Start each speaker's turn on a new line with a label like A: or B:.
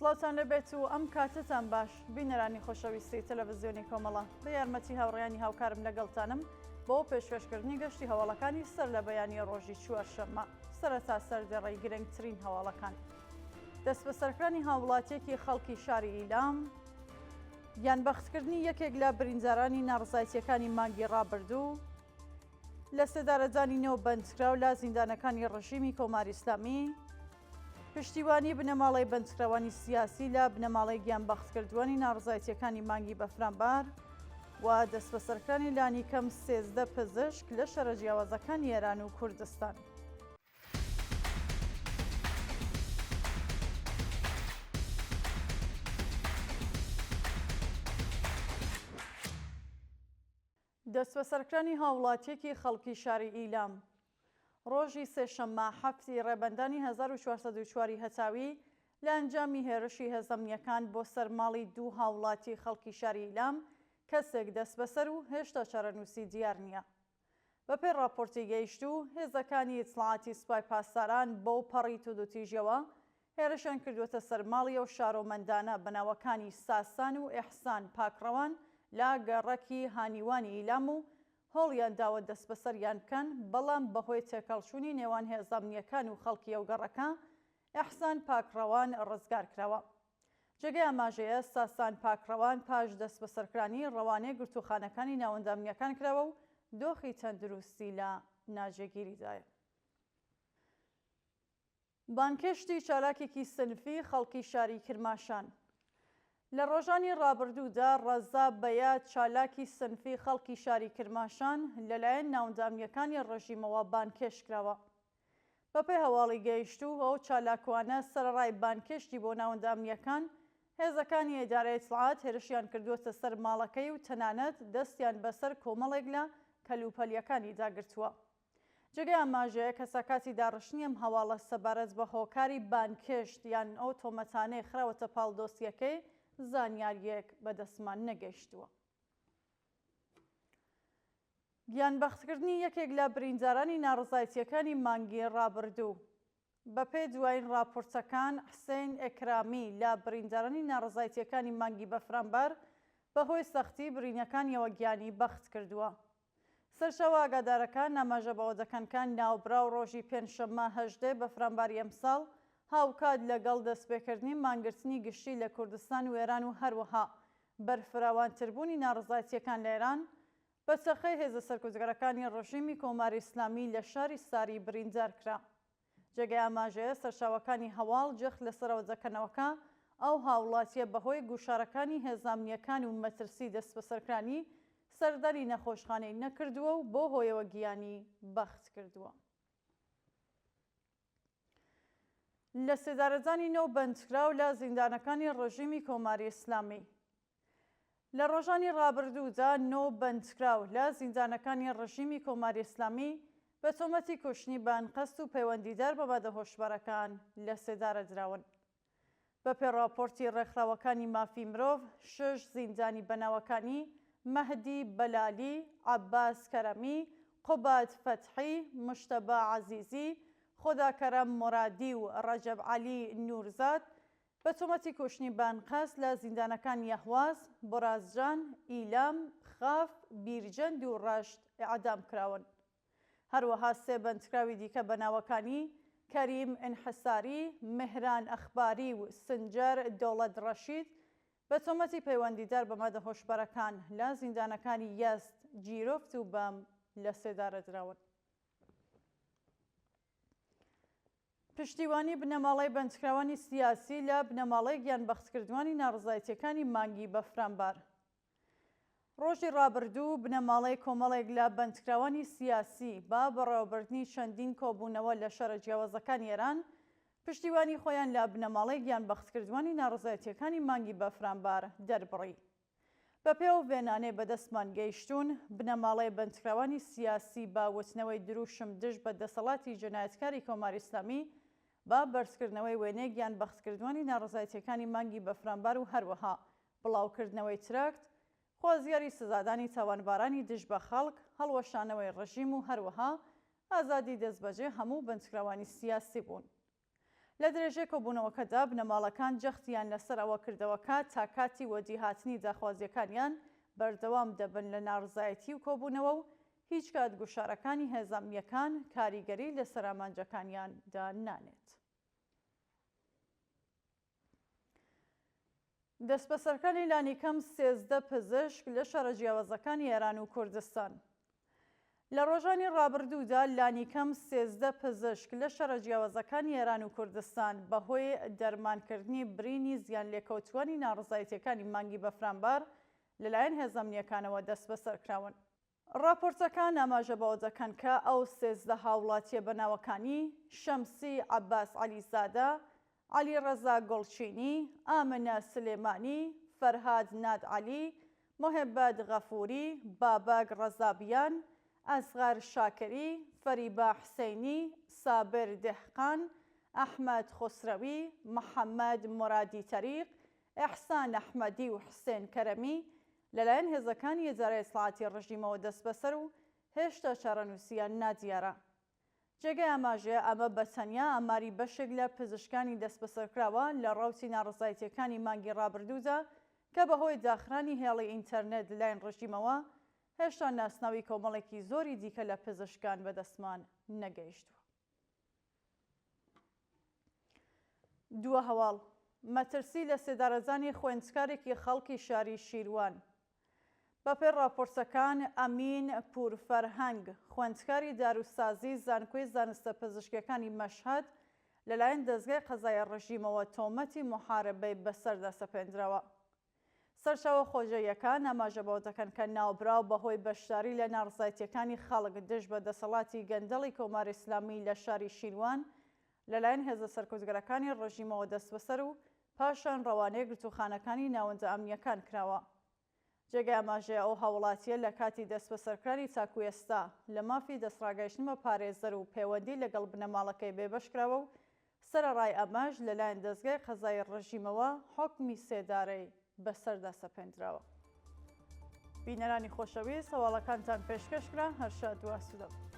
A: سڵاتان لەبێت و ئەم کاتتان باش بینەرانی خۆشەویستی تەلەڤیزیۆنی کۆمەڵە بە یارمەتی هاوڕێیانی هاوکارم لەگەڵتانم بۆ پێشکەشکردنی گەشتی هەواڵەکانی سەر لە بەیانی ڕۆژی چوارشەممە سەرەتا سەردەڕێی گرنگترین هەواڵەکان. دەست بە سەرکردنی هاوڵاتیەکی خەڵکی شاری ئیلام یانبەختکردنی یەکێک لە بریندارانی ناڕزایەتیەکانی مانگی ڕابردوو لە سێدارەجانی نێو بەندکراو لە زیندانەکانی ڕژیمی کۆماری ئیسلامی، پشتیوانی بنەماڵەی بەندکراوانی سیاسی لە بنەماڵەی گیانبەختکردووانی ناڕزایەتیەکانی مانگی بەفرانبار و دەست بە سەرکردنی لانی کەم 13 پزیشک لە شەرە جیاوازەکانی ئێران و کوردستان. دەست بە سەرکردنی هاوڵاتیەکی خەڵکی شاری ئیلام ڕۆژی سێشەممە هەفتی ڕێبەندانی 1404 هەتاوی لە ئەنجامی هێرشی هێزەمنیەکان بۆ سەرماڵی دوو هاوڵاتی خەڵکی شاری ئیلام کەسێک دەست بەسەر و هێشتا چارەنووسی دیار نییە. بەپێی راپۆرتی گەیشتوو هێزەکانی ئیتلاعاتی سوپای پاسداران بۆ پەڕی تودوتیژەوە هێرشیان کردووەتە سەرماڵیە و شارۆمەندانە بەناوەکانی ساسان و ئێحسان پاکڕەوان لا گەڕەکی هانیوانی ئیلام و هۆڵیان داوە دەست بەسەریان بکەن، بەڵام بەهۆی تێکەڵچوونی نێوان هێزەمنیەکان و خەڵکی ئەو گەڕەکە ئێحسان پاکڕەوان ڕزگار کراوە. جێگەی ئاماژەیە ساسان پاکڕەوان پاش دەست بەسەرکردنی ڕەوانەی گرتوخانەکانی ناوەندەمنیەکان کراوە و دۆخی تەندروستی لە ناجێگیریدایە. بانکێشتی چالاکێکی سنفی خەڵکی شاری کرماشان لە ڕۆژانی ڕابردوودا ڕەزا بەیاد چالاکی سنفی خەڵکی شاری کرماشان لەلایەن ناوەندامیەکانی ڕژیمەوە بانکێش کراوە. بەپێی هەواڵی گەیشتوو ئەو چالاکوانە سەرڕای بانکێشتی بۆ ناوەندامیەکان هێزەکانی ئیدارەی ئیتلاعات هێرشیان کردووەتە سەر ماڵەکەی و تەنانەت دەستیان بەسەر کۆمەڵێک لە کەلوپەلیەکانی داگرتووە. جێگەی ئاماژەیە کەساکاتی داڕشنی ئەم هەواڵە سەبارەت بە هۆکاری بانکێشت یان ئەو تۆمەتانەی خراوەتە پاڵ دۆسیەکەی زانیاریەک بەدەستمان نەگەیشتووە. گیانبەختکردنی یەکێک لە بریندارانی ناڕزایەتیەکانی مانگی ڕابردوو بەپێی دوایین راپۆرتەکان حسێن ئێکرامی لە بریندارانی ناڕزایەتیەکانی مانگی بەفرانبار بەهۆی سەختی برینەکانیەوە گیانی بەخت کردووە. سەرچاوە ئاگادارەکان ئاماژە بەوە دەکەن ناوبراو ڕۆژی پێنجشەممە 18 بەفرانباری ئەمساڵ هاوکات لەگەڵ دەستپێکردنی مانگرتنی گشتی لە کوردستان و ئێران و هەروەها بەرفراوانتربوونی ناڕزایەتیەکان لە ئێران بە چەخەی هێزە سەرکوزگەرەکانی ڕژیمی کۆماری ئیسلامی لە شاری ساری بریندار کرا. جێگەی ئاماژەیە سەرچاوەکانی هەواڵ جەخت لەسەرەوە دەکەنەوەکە ئەو هاوڵاتیە بەهۆی گوشارەکانی هێزامنیەکان و مەترسی دەست بەسەرکرانی سەردانی نەخۆشخانەی نەکردووە و بۆ هۆیەوە گیانی بەخت کردووە. لە سێدارەجانی نێو بەندکراو لە زیندانەکانی ڕژیمی کۆماری ئیسلامی لە ڕۆژانی ڕابردوودا نۆ بەندکراو لە زیندانەکانی ڕژیمی کۆماری ئیسلامی بە تۆمەتی کوشتنی بانقەست و پەیوەندیدار بە مادە هۆشبەرەکان لە سێدارە دراون. بەپێی راپۆرتی ڕێکخراوەکانی مافی مرۆڤ 6 زیندانی بەناوەکانی مەهدی بەلالی، عەباس کەرەمی، قوبات فەتحی، مشتەبا عەزیزی، خۆداکەرەم مورادی و ڕەجەب عەلی نورزاد بە تۆمەتی کوشتنی بانقەست لە زیندانەکانی ئەهواز، بۆرازجان، ئیلام، خاف، بیرجەند و ڕەشت ئیعدام کراون. هەروەها 3 بەندکراوی دیکە بەناوەکانی کەریم ئینحساری، مهران ئەخباری و سنجەر دەوڵەت ڕەشید بە تۆمەتی پەیوەندیدار بە مادە هۆشبەرەکان لە زیندانەکانی یەزد، جیرۆفت و بەم لە سێدارە دراون. پشتیوانی بنەماڵەی بەندکراوانی سیاسی لە بنەماڵەی گیانبەختکردووانی ناڕزایەتیەکانی مانگی بەفرانبار ڕۆژی ڕابردوو بنەماڵەی کۆمەڵێک لە بەندکراوانی سیاسی با بەڕێوەبردنی چەندین کۆبوونەوە لە شەرە جیاوازەکانی ئێران پشتیوانی خۆیان لە بنەماڵەی گیانبەختکردووانی ناڕزایەتیەکانی مانگی بەفرانبار دەربڕی. بەپێی ئەو وێنانەی بەدەستمان گەیشتوون بنەماڵەی بەندکراوانی سیاسی با وتنەوەی دروشم دژ بە دەسەڵاتی جەنایەتکاری کۆماری ئیسلامی با بەرزکردنەوەی وێنەی گیانبەختکردووانی ناڕزایەتیەکانی مانگی بەفرانبار و هەروەها بڵاوکردنەوەی تراکت، خۆزیاری سزادانی تاوانبارانی دژ بە خەڵک، هەڵوەشانەوەی ڕژیم و هەروەها ئازادی دەستبەجێ هەموو بەندکراوانی سیاسی بوون. لە درێژەی کۆبوونەوەکەدا بنەماڵەکان جەختیان لەسەر ئەوە کردەوەکە تا کاتی وەدیهاتنی داخوازیەکانیان بەردەوام دەبن لە ناڕزایەتی و کۆبوونەوە و هیچ کات گوشارەکانی هێزانمیەکان کاریگەری لەسەر ئامانجەکانیاندا نانێت. دەستبەسەرەکانی لانیکەم 13 پزیشک لە شەڕە جیاوازەکانی ئێران و کوردستان. لە ڕۆژانی ڕابردوودا لانیکەم 13 پزیشک لە شەڕە جیاوازەکانی ئێران و کوردستان بەهۆی دەرمانکردنی برینی زیان لێکەوتووانی ناڕزایەتیەکانی مانگی بەفرامبار لەلایەن هێزەمنیەکانەوە دەست بەسەر کراون. راپۆرتەکان ئاماژە بەوە دەکەن کە ئەو 13 هاوڵاتیە بەناوەکانی شەمسی عەباس عەلیزادە، عەلی ڕەزا گوڵچینی، ئامنە سلێمانی، فەرهاد ناد عەلی، مۆهێبەت غەفووری، بابەک ڕەزابیان، ئەزغەر شاکری، فەریبا حسەینی، سابر دهقان، ئەحمەد خوسرەوی، محەممەد مورادی تەریق، ئێحسان ئەحمەدی و حسێن کەرەمی لەلایەن هێزەکانی ئیدارەی ئیسلاحاتی ڕژیمەوە دەست بەسەر و هێشتا چارەنووسیان نادیارە. جێگەی ئاماژەیە ئەمە بەتەنیا ئاماری بەشێک لە پزیشکانی دەست بەسەرکراوە لە ڕاوچی ناڕزایەتیەکانی مانگی ڕابردوودا کە بەهۆی داخرانی هێڵی ئینتەرنێت لەلایەن ڕژیمەوە هێشتا ناسناوی کۆمەڵێکی زۆری دیکە لە پزیشکان بەدەستمان نەگەیشتووە. دووە هەواڵ مەترسی لە سێدارەزانی خوێندکارێکی خەڵکی شاری شیروان. بەپێی راپۆرتەکان ئەمین پورفەرهەنگ خوێندکاری داروسازی زانکۆی زانستە پزیشکیەکانی مەشهەد لەلایەن دەستگای قەزای ڕژیمەوە تۆمەتی موحارەبەی بەسەردا سەپێنراوە. سەرچاوە خۆجەیەکان ئاماژە بەوە دەکەن کە ناوبراو بەهۆی بەشداری لە ناڕزایەتیەکانی خەڵک دژ بە دەسەڵاتی گەندەڵی کۆماری ئیسلامی لە شاری شیروان لەلایەن هێزە سەرکوزگەرەکانی ڕژیمەوە دەست بەسەر و پاشان ڕەوانەیە گرتوخانەکانی ناوەندە ئەمنیەکان کراوە. جێگای ئاماژەیە ئەو هاوڵاتیە لە کاتی دەست بەسەرکرانی تاکو ئێستا لە مافی دەستڕاگەیشتن بە پارێزەر و پەیوەندی لەگەڵ بنەماڵەکەی بێبەشکراوە و سەرەڕای ئەمەش لەلایەن دەستگای قەزای ڕژیمەوە حوکمی سێدارەی بەسەردا سەپێنراوە. بینەرانی خۆشەویست هەواڵەکانتان پێشکەشکرا هەر شاد و ئاسوودە.